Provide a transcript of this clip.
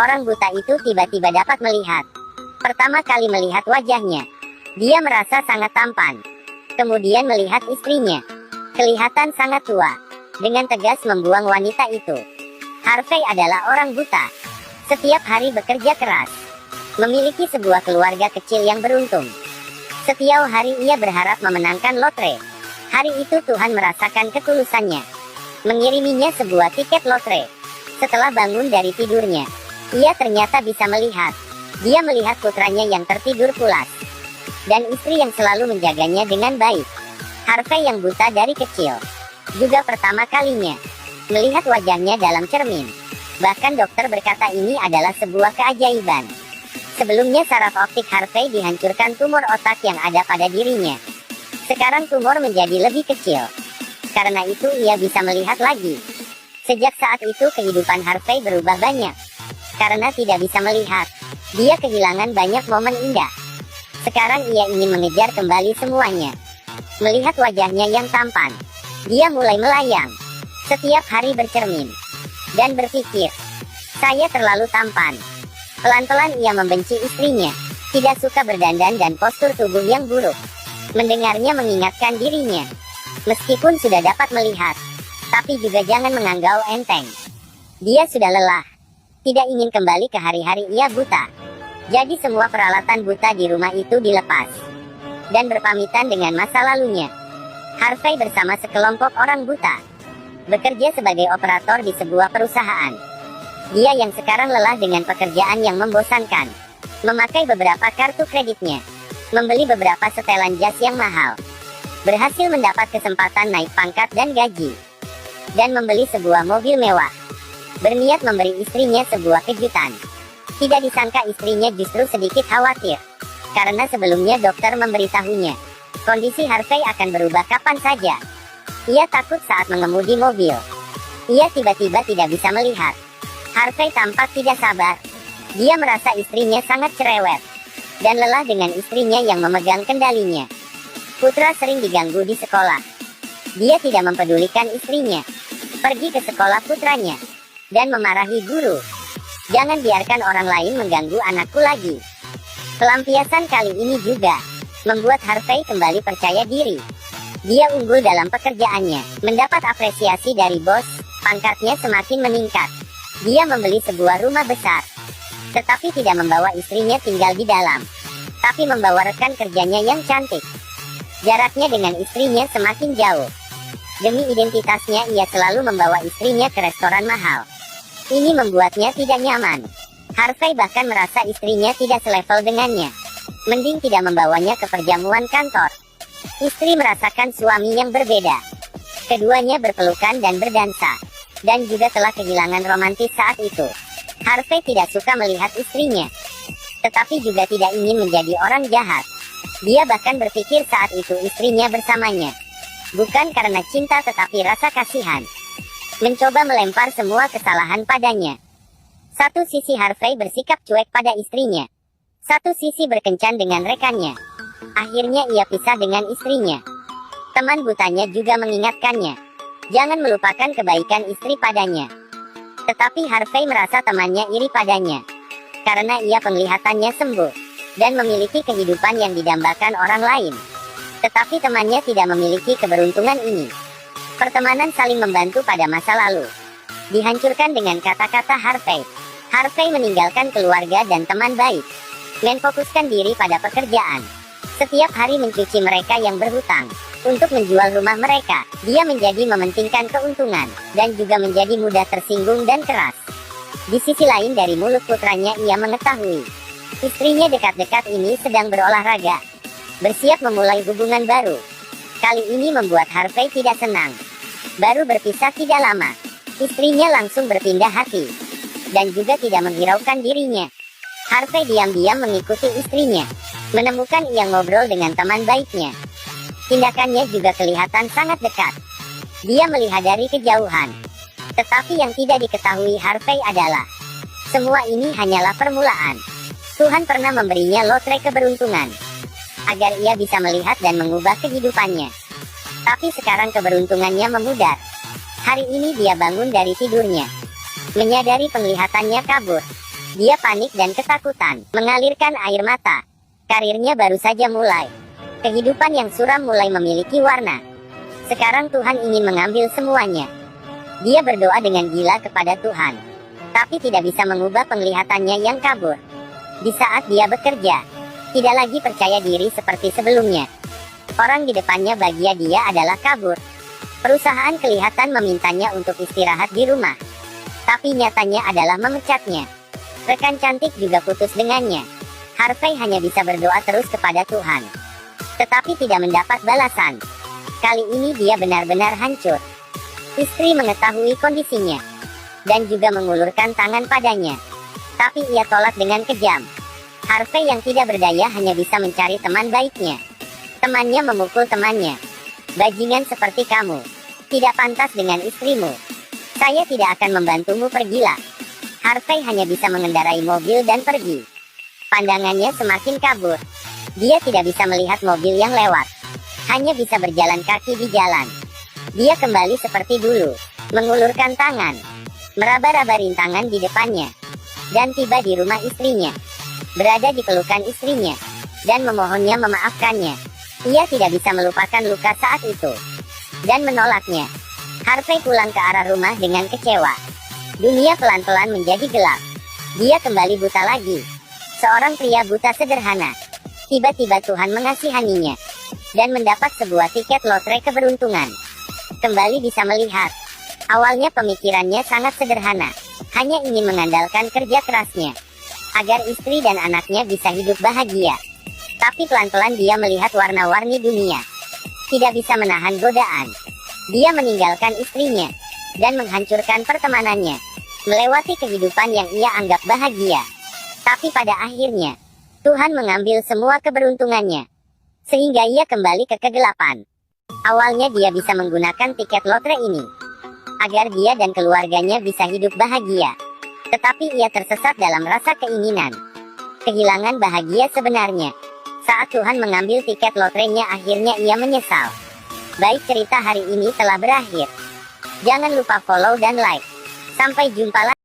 Orang buta itu tiba-tiba dapat melihat. Pertama kali melihat wajahnya, dia merasa sangat tampan. Kemudian melihat istrinya, kelihatan sangat tua. Dengan tegas membuang wanita itu. Harvey adalah orang buta. Setiap hari bekerja keras. Memiliki sebuah keluarga kecil yang beruntung. Setiap hari ia berharap memenangkan lotre. Hari itu Tuhan merasakan ketulusannya, mengiriminya sebuah tiket lotre. Setelah bangun dari tidurnya, ia ternyata bisa melihat. Dia melihat putranya yang tertidur pulas, dan istri yang selalu menjaganya dengan baik. Harvey yang buta dari kecil, juga pertama kalinya melihat wajahnya dalam cermin. Bahkan dokter berkata ini adalah sebuah keajaiban. Sebelumnya saraf optik Harvey dihancurkan tumor otak yang ada pada dirinya. Sekarang tumor menjadi lebih kecil. Karena itu ia bisa melihat lagi. Sejak saat itu kehidupan Harvey berubah banyak. Karena tidak bisa melihat, dia kehilangan banyak momen indah. Sekarang ia ingin mengejar kembali semuanya. Melihat wajahnya yang tampan, dia mulai melayang. Setiap hari bercermin dan berpikir, saya terlalu tampan. Pelan-pelan ia membenci istrinya, tidak suka berdandan dan postur tubuh yang buruk. Mendengarnya mengingatkan dirinya, meskipun sudah dapat melihat, tapi juga jangan menganggap enteng. Dia sudah lelah, tidak ingin kembali ke hari-hari ia buta. Jadi semua peralatan buta di rumah itu dilepas, dan berpamitan dengan masa lalunya. Harvey bersama sekelompok orang buta, bekerja sebagai operator di sebuah perusahaan. Dia yang sekarang lelah dengan pekerjaan yang membosankan, memakai beberapa kartu kreditnya, membeli beberapa setelan jas yang mahal, berhasil mendapat kesempatan naik pangkat dan gaji, dan membeli sebuah mobil mewah. Berniat memberi istrinya sebuah kejutan. Tidak disangka istrinya justru sedikit khawatir, karena sebelumnya dokter memberitahunya, kondisi Harvey akan berubah kapan saja. Ia takut saat mengemudi mobil. Ia tiba-tiba tidak bisa melihat. Harvey tampak tidak sabar. Dia merasa istrinya sangat cerewet, dan lelah dengan istrinya yang memegang kendalinya. Putra sering diganggu di sekolah. Dia tidak mempedulikan istrinya. Pergi ke sekolah putranya, dan memarahi guru. Jangan biarkan orang lain mengganggu anakku lagi. Pelampiasan kali ini juga membuat Harvey kembali percaya diri. Dia unggul dalam pekerjaannya, mendapat apresiasi dari bos, pangkatnya semakin meningkat. Dia membeli sebuah rumah besar, tetapi tidak membawa istrinya tinggal di dalam, tapi membawa rekan kerjanya yang cantik. Jaraknya dengan istrinya semakin jauh. Demi identitasnya ia selalu membawa istrinya ke restoran mahal. Ini membuatnya tidak nyaman. Harvey bahkan merasa istrinya tidak selevel dengannya. Mending tidak membawanya ke perjamuan kantor. Istri merasakan suami yang berbeda. Keduanya berpelukan dan berdansa, dan juga telah kehilangan romantis saat itu. Harvey tidak suka melihat istrinya, tetapi juga tidak ingin menjadi orang jahat. Dia bahkan berpikir saat itu istrinya bersamanya, bukan karena cinta tetapi rasa kasihan. Mencoba melempar semua kesalahan padanya. Satu sisi Harvey bersikap cuek pada istrinya, satu sisi berkencan dengan rekannya. Akhirnya ia pisah dengan istrinya. Teman butanya juga mengingatkannya, jangan melupakan kebaikan istri padanya. Tetapi Harvey merasa temannya iri padanya, karena ia penglihatannya sembuh, dan memiliki kehidupan yang didambakan orang lain. Tetapi temannya tidak memiliki keberuntungan ini. Pertemanan saling membantu pada masa lalu dihancurkan dengan kata-kata Harvey. Harvey meninggalkan keluarga dan teman baik, menfokuskan diri pada pekerjaan. Setiap hari mencuci mereka yang berhutang untuk menjual rumah mereka. Dia menjadi mementingkan keuntungan, dan juga menjadi mudah tersinggung dan keras. Di sisi lain dari mulut putranya ia mengetahui, istrinya dekat-dekat ini sedang berolahraga, bersiap memulai hubungan baru. Kali ini membuat Harvey tidak senang. Baru berpisah tidak lama, istrinya langsung berpindah hati, dan juga tidak menghiraukan dirinya. Harvey diam-diam mengikuti istrinya, menemukan ia ngobrol dengan teman baiknya. Tindakannya juga kelihatan sangat dekat. Dia melihat dari kejauhan. Tetapi yang tidak diketahui Harvey adalah, semua ini hanyalah permulaan. Tuhan pernah memberinya lotre keberuntungan, agar ia bisa melihat dan mengubah kehidupannya. Tapi sekarang keberuntungannya memudar. Hari ini dia bangun dari tidurnya, menyadari penglihatannya kabur. Dia panik dan ketakutan, mengalirkan air mata. Karirnya baru saja mulai. Kehidupan yang suram mulai memiliki warna. Sekarang Tuhan ingin mengambil semuanya. Dia berdoa dengan gila kepada Tuhan, tapi tidak bisa mengubah penglihatannya yang kabur. Di saat dia bekerja, tidak lagi percaya diri seperti sebelumnya. Orang di depannya bagi dia adalah kabur. Perusahaan kelihatan memintanya untuk istirahat di rumah, tapi nyatanya adalah memecatnya. Rekan cantik juga putus dengannya. Harvey hanya bisa berdoa terus kepada Tuhan, tetapi tidak mendapat balasan. Kali ini dia benar-benar hancur. Istri mengetahui kondisinya, dan juga mengulurkan tangan padanya. Tapi ia tolak dengan kejam. Harvey yang tidak berdaya hanya bisa mencari teman baiknya. Temannya memukul temannya. Bajingan seperti kamu tidak pantas dengan istrimu. Saya tidak akan membantumu, pergilah. Harvey hanya bisa mengendarai mobil dan pergi. Pandangannya semakin kabur. Dia tidak bisa melihat mobil yang lewat. Hanya bisa berjalan kaki di jalan. Dia kembali seperti dulu, mengulurkan tangan, meraba-raba rintangan di depannya, dan tiba di rumah istrinya. Berada di pelukan istrinya, dan memohonnya memaafkannya. Ia tidak bisa melupakan luka saat itu, dan menolaknya. Harvey pulang ke arah rumah dengan kecewa. Dunia pelan-pelan menjadi gelap. Dia kembali buta lagi. Seorang pria buta sederhana. Tiba-tiba Tuhan mengasihaninya, dan mendapat sebuah tiket lotre keberuntungan. Kembali bisa melihat. Awalnya pemikirannya sangat sederhana. Hanya ingin mengandalkan kerja kerasnya, agar istri dan anaknya bisa hidup bahagia. Tapi pelan-pelan dia melihat warna-warni dunia. Tidak bisa menahan godaan. Dia meninggalkan istrinya, dan menghancurkan pertemanannya. Melewati kehidupan yang ia anggap bahagia. Tapi pada akhirnya, Tuhan mengambil semua keberuntungannya, sehingga ia kembali ke kegelapan. Awalnya dia bisa menggunakan tiket lotre ini, agar dia dan keluarganya bisa hidup bahagia. Tetapi ia tersesat dalam rasa keinginan. Kehilangan bahagia sebenarnya. Saat Tuhan mengambil tiket lotrenya, akhirnya ia menyesal. Baik, cerita hari ini telah berakhir. Jangan lupa follow dan like. Sampai jumpa lagi.